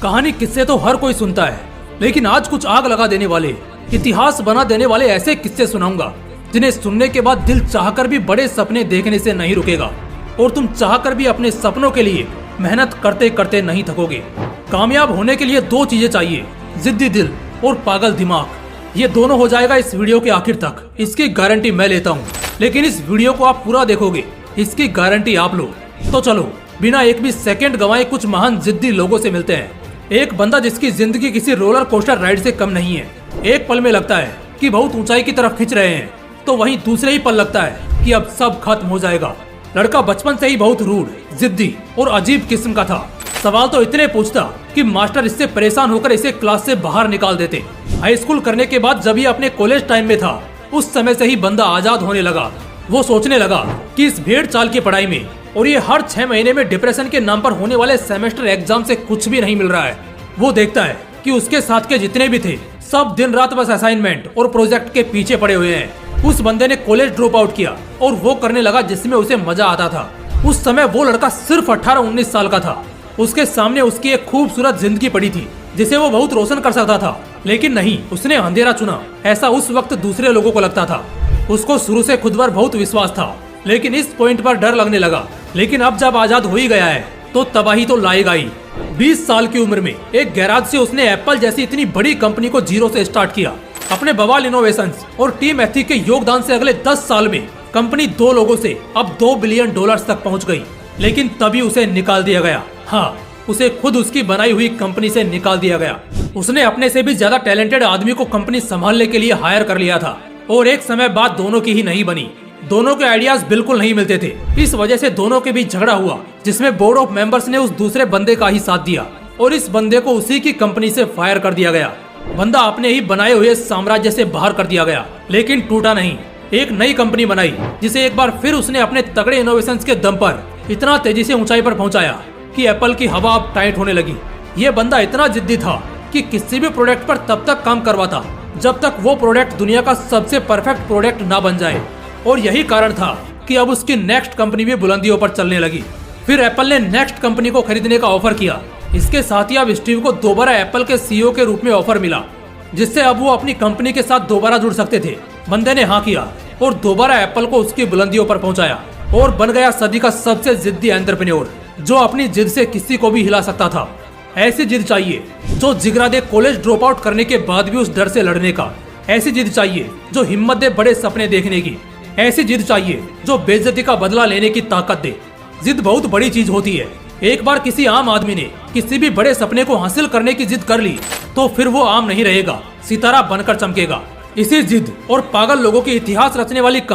कहानी किस्से तो हर कोई सुनता है, लेकिन आज कुछ आग लगा देने वाले, इतिहास बना देने वाले ऐसे किस्से सुनाऊंगा जिन्हें सुनने के बाद दिल चाहकर भी बड़े सपने देखने से नहीं रुकेगा और तुम चाहकर भी अपने सपनों के लिए मेहनत करते करते नहीं थकोगे। कामयाब होने के लिए दो चीजें चाहिए, जिद्दी दिल और पागल दिमाग। ये दोनों हो जाएगा इस वीडियो के आखिर तक, इसकी गारंटी मैं लेता हूँ। लेकिन इस वीडियो को आप पूरा देखोगे, इसकी गारंटी आप लो। तो चलो बिना एक भी सेकंड गंवाए कुछ महान जिद्दी लोगों से मिलते हैं। एक बंदा जिसकी जिंदगी किसी रोलर कोस्टर राइड से कम नहीं है। एक पल में लगता है कि बहुत ऊंचाई की तरफ खिंच रहे हैं, तो वहीं दूसरे ही पल लगता है कि अब सब खत्म हो जाएगा। लड़का बचपन से ही बहुत रूड, जिद्दी और अजीब किस्म का था। सवाल तो इतने पूछता कि मास्टर इससे परेशान होकर इसे क्लास से बाहर निकाल देते। हाई स्कूल करने के बाद जब ये अपने कॉलेज टाइम में था, उस समय से ही बंदा आजाद होने लगा। वो सोचने लगा कि इस भेड़ चाल की पढ़ाई में और ये हर 6 महीने में डिप्रेशन के नाम पर होने वाले सेमेस्टर एग्जाम से कुछ भी नहीं मिल रहा है। वो देखता है कि उसके साथ के जितने भी थे सब दिन रात बस असाइनमेंट और प्रोजेक्ट के पीछे पड़े हुए हैं। उस बंदे ने कॉलेज ड्रॉप आउट किया और वो करने लगा जिसमें उसे मजा आता था। उस समय वो लड़का सिर्फ 18-19 साल का था। उसके सामने उसकी एक खूबसूरत जिंदगी पड़ी थी जिसे वो बहुत रोशन कर सकता था, लेकिन नहीं, उसने अंधेरा चुना। ऐसा उस वक्त दूसरे लोगों को लगता था। उसको शुरू से खुद पर बहुत विश्वास था, लेकिन इस पॉइंट पर डर लगने लगा। लेकिन अब जब आजाद हो ही गया है तो तबाही तो लाएगा ही। 20 साल की उम्र में एक गैराज से उसने एप्पल जैसी इतनी बड़ी कंपनी को जीरो से स्टार्ट किया। अपने बवाल इनोवेशंस और टीम एथिक के योगदान से अगले 10 साल में कंपनी 2 लोगों से अब $2 बिलियन तक पहुंच गई। लेकिन तभी उसे निकाल दिया गया। हाँ, उसे खुद उसकी बनाई हुई कंपनी से निकाल दिया गया। उसने अपने से भी ज्यादा टैलेंटेड आदमी को कंपनी संभालने के लिए हायर कर लिया था और एक समय बाद दोनों की ही नहीं बनी। दोनों के आइडियाज बिल्कुल नहीं मिलते थे। इस वजह से दोनों के बीच झगड़ा हुआ, जिसमें बोर्ड ऑफ मेंबर्स ने उस दूसरे बंदे का ही साथ दिया और इस बंदे को उसी की कंपनी से फायर कर दिया गया। बंदा अपने ही बनाए हुए साम्राज्य से बाहर कर दिया गया, लेकिन टूटा नहीं। एक नई कंपनी बनाई जिसे एक बार फिर उसने अपने तगड़े इनोवेशंस के दम पर इतना तेजी से ऊंचाई पर पहुंचाया कि एप्पल की हवा अब टाइट होने लगी। ये बंदा इतना जिद्दी था कि किसी भी प्रोडक्ट पर तब तक काम करवाता जब तक वो प्रोडक्ट दुनिया का सबसे परफेक्ट प्रोडक्ट ना बन जाए। और यही कारण था कि अब उसकी नेक्स्ट कंपनी भी बुलंदियों पर चलने लगी। फिर एप्पल ने नेक्स्ट कंपनी को खरीदने का ऑफर किया। इसके साथ ही अब स्टीव को दोबारा एप्पल के सीईओ के रूप में ऑफर मिला, जिससे अब वो अपनी कंपनी के साथ दोबारा जुड़ सकते थे। बंदे ने हाँ किया और दोबारा एप्पल को उसकी बुलंदियों पर पहुंचाया और बन गया सदी का सबसे जिद्दी एंटरप्रेन्योर, जो अपनी जिद से किसी को भी हिला सकता था। ऐसी जिद चाहिए जो जिगरा दे कॉलेज ड्रॉप आउट करने के बाद भी उस डर से लड़ने का। ऐसी जिद चाहिए जो हिम्मत दे बड़े सपने देखने की। ऐसी जिद चाहिए जो बेइज्जती का बदला लेने की ताकत दे। जिद बहुत बड़ी चीज होती है। एक बार किसी आम आदमी ने किसी भी बड़े सपने को हासिल करने की जिद कर ली तो फिर वो आम नहीं रहेगा, सितारा बनकर चमकेगा। इसी जिद और पागल लोगों की इतिहास रचने वाली कहानी